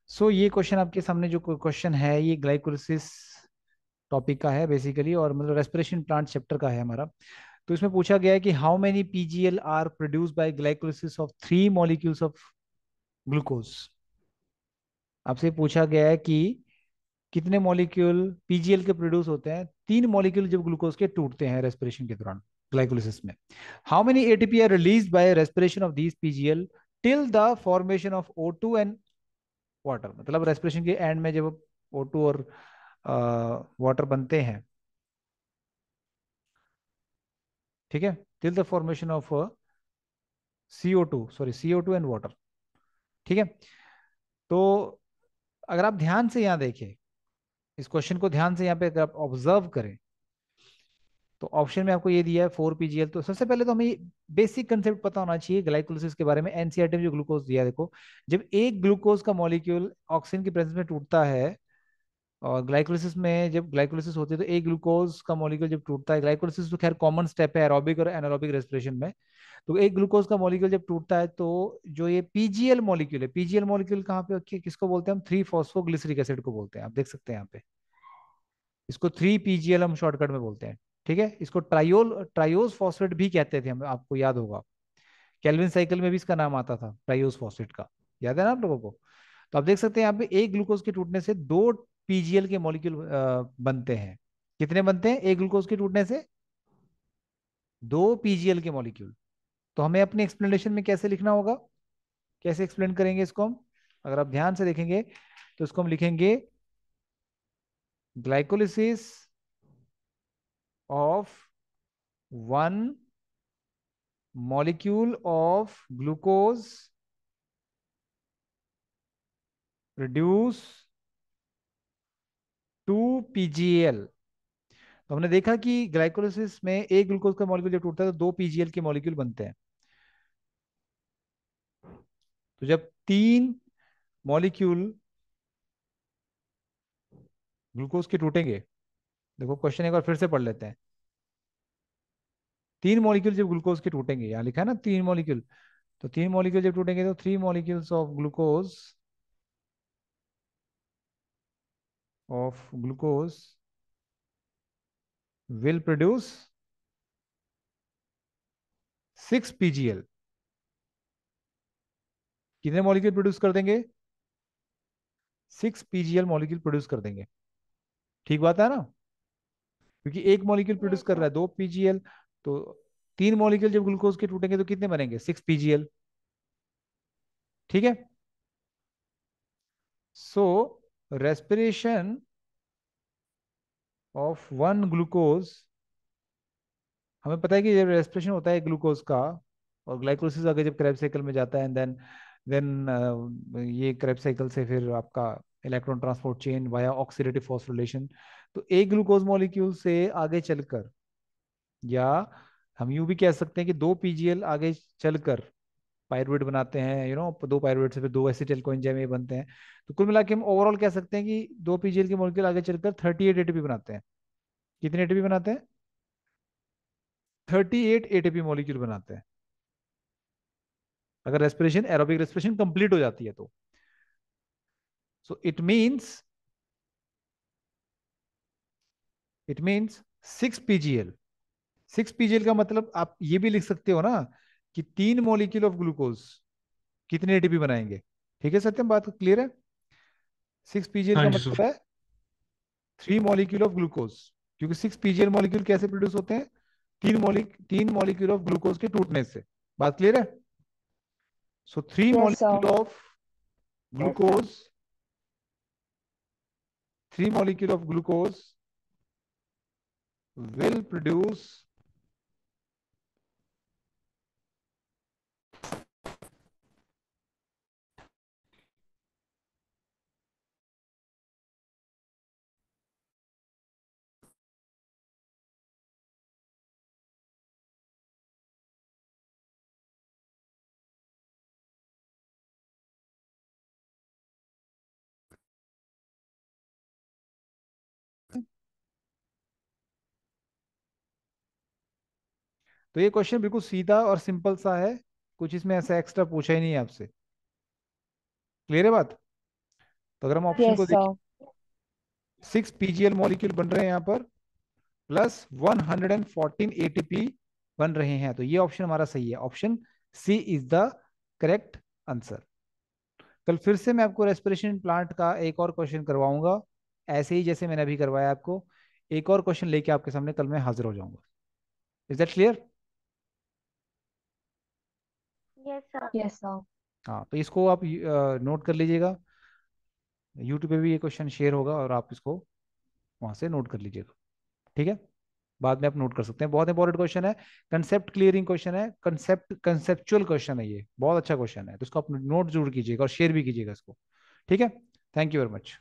ये क्वेश्चन आपके सामने जो क्वेश्चन है ये ग्लाइकोलिसिस टॉपिक का है बेसिकली, और मतलब रेस्पिरेशन प्लांट चैप्टर का है हमारा। तो इसमें पूछा गया है कि how many PGL are produce by glycolysis of 3 molecules of glucose. आपसे पूछा गया है कि कितने मॉलिक्यूल पीजीएल के प्रोड्यूस होते हैं 3 मॉलिक्यूल जब ग्लूकोज के टूटते हैं रेस्पिरेशन के दौरान, ग्लाइकोलिसिस में। How many ATP are released by respiration of these PGL till the formation of O2 and water. मतलब रेस्पिरेशन के एंड में जब O2 और वाटर बनते हैं, ठीक है, till the formation of CO2, sorry CO2 and water, ठीक है। तो अगर आप ध्यान से यहाँ देखें, इस क्वेश्चन को ध्यान से यहाँ पे अगर आप ऑब्जर्व करें, तो ऑप्शन में आपको ये दिया है 4 पीजीएल। तो सबसे पहले तो हमें बेसिक कंसेप्ट पता होना चाहिए ग्लाइकोलिसिस के बारे में। एनसीईआरटी में जो ग्लूकोज दिया है, देखो, जब एक ग्लूकोज का मॉलिक्यूल ऑक्सीजन की प्रेजेंस में टूटता है, और ग्लाइकोलिसिस में जब ग्लाइकोलिसिस होती है तो एक ग्लूकोज का मॉलिक्यूल जब टूटता है, ग्लाइकोलिसिस तो खैर कॉमन स्टेप है एरोबिक और एनारोबिक रेस्पिरेशन में। तो एक ग्लूकोज का मॉलिक्यूल जब टूटता है तो जो ये पीजीएल मॉलिक्यूल है, पीजीएल मॉलिक्यूल कहाँ पे किसको बोलते हैं हम? 3 फॉस्फोग्लिसरिक एसिड को बोलते हैं। आप देख सकते हैं यहाँ पे, इसको 3 पीजीएल हम शॉर्टकट में बोलते हैं, ठीक है। इसको ट्रायोज फॉस्फेट भी कहते थे हम, आपको याद होगा, केल्विन साइकिल में भी इसका नाम आता था ट्रायोज फॉस्फेट का। याद है ना आप लोगों को? तो आप देख सकते हैं यहाँ पे एक ग्लूकोज के टूटने से 2 पीजीएल के मॉलिक्यूल बनते हैं। कितने बनते हैं एक ग्लूकोज के टूटने से? 2 पीजीएल के मॉलिक्यूल। तो हमें अपने एक्सप्लेनेशन में कैसे लिखना होगा, कैसे एक्सप्लेन करेंगे इसको हम? अगर आप ध्यान से देखेंगे तो इसको हम लिखेंगे glycolysis of 1 molecule of glucose reduce 2 PGL. तो हमने देखा कि ग्लाइकोलिसिस में एक ग्लूकोज का मॉलिक्यूल जब टूटता है तो 2 पीजीएल के मॉलिक्यूल बनते हैं। तो जब 3 मॉलिक्यूल ग्लूकोज के टूटेंगे, देखो क्वेश्चन एक बार फिर से पढ़ लेते हैं। 3 मॉलिक्यूल जब ग्लूकोज के टूटेंगे, यहाँ लिखा है ना 3 मॉलिक्यूल, तो 3 मॉलिक्यूल जब टूटेंगे तो 3 molecules of glucose will produce 6 PGL. कितने मॉलिक्यूल प्रोड्यूस कर देंगे? 6 पीजीएल मॉलिक्यूल प्रोड्यूस कर देंगे। ठीक बात है ना? क्योंकि एक मॉलिक्यूल प्रोड्यूस यस कर रहा सर। है 2 पीजीएल, तो 3 मॉलिक्यूल जब ग्लूकोज के टूटेंगे तो कितने बनेंगे? 6 पीजीएल। ठीक है। सो रेस्पिरेशन ऑफ 1 ग्लूकोज, हमें पता है कि जब रेस्पिरेशन होता है ग्लूकोज का, और ग्लाइकोलिसिस आगे जब क्रेब साइकिल में जाता है, एंड देन ये क्रेब साइकिल से फिर आपका electron transport chain via oxidative phosphorylation. तो एक ग्लूकोज मॉलिक्यूल से आगे चलकर, या हम यूं भी कह सकते हैं कि 2 पीजीएल आगे चलकर पायरुवेट बनाते हैं, 2 पायरुवेट से फिर 2 एसिटिल कोएंजाइम ये बनते हैं। तो कुल मिला के हम ओवरऑल कह सकते हैं कि 2 पीजीएल के मॉलिक्यूल आगे चलकर 38 एटीपी बनाते हैं। कितने एटीपी बनाते हैं? 38 एटीपी मॉलिक्यूल बनाते हैं, अगर रेस्पिरेशन एरोबिक रेस्पिरेशन कंप्लीट हो जाती है तो। So it means 6 PGL. 6 PGL का मतलब आप ये भी लिख सकते हो ना कि 3 मॉलिक्यूल ऑफ ग्लूकोज कितने एटीपी बनाएंगे। ठीक है सत्यम, बात क्लियर है? 6 पीजीएल हाँ का जी मतलब सर। है 3 मॉलिक्यूल ऑफ ग्लूकोज। क्योंकि 6 पीजीएल मॉलिक्यूल कैसे प्रोड्यूस होते हैं? 3 मॉलिक्यूल ऑफ ग्लूकोज के टूटने से। बात क्लियर है? So three yes sir. Molecule of glucose 3 molecule of glucose will produce तो ये क्वेश्चन बिल्कुल सीधा और सिंपल सा है, कुछ इसमें ऐसा एक्स्ट्रा पूछा ही नहीं है आपसे। क्लियर है बात? तो अगर हम ऑप्शन को यस देखें, सर। 6 PGL मॉलिक्यूल बन रहे हैं यहाँ पर, प्लस 114 ATP बन रहे हैं, तो ये ऑप्शन हमारा सही है, option C is the correct answer. कल फिर से मैं आपको रेस्पिरेशन प्लांट का एक और क्वेश्चन करवाऊंगा, ऐसे ही जैसे मैंने अभी करवाया आपको। एक और क्वेश्चन लेके आपके सामने कल मैं हाजिर हो जाऊंगा। Is that clear? Yes sir. Yes sir. हाँ, तो इसको आप नोट कर लीजिएगा। यूट्यूब पे भी ये क्वेश्चन शेयर होगा और आप इसको वहां से नोट कर लीजिएगा। ठीक है, बाद में आप नोट कर सकते हैं, बहुत इंपॉर्टेंट क्वेश्चन है, कंसेप्ट क्लियरिंग क्वेश्चन है, कंसेप्चुअल क्वेश्चन है, ये बहुत अच्छा क्वेश्चन है, तो इसको आप नोट जरूर कीजिएगा और शेयर भी कीजिएगा इसको। ठीक है, थैंक यू वेरी मच।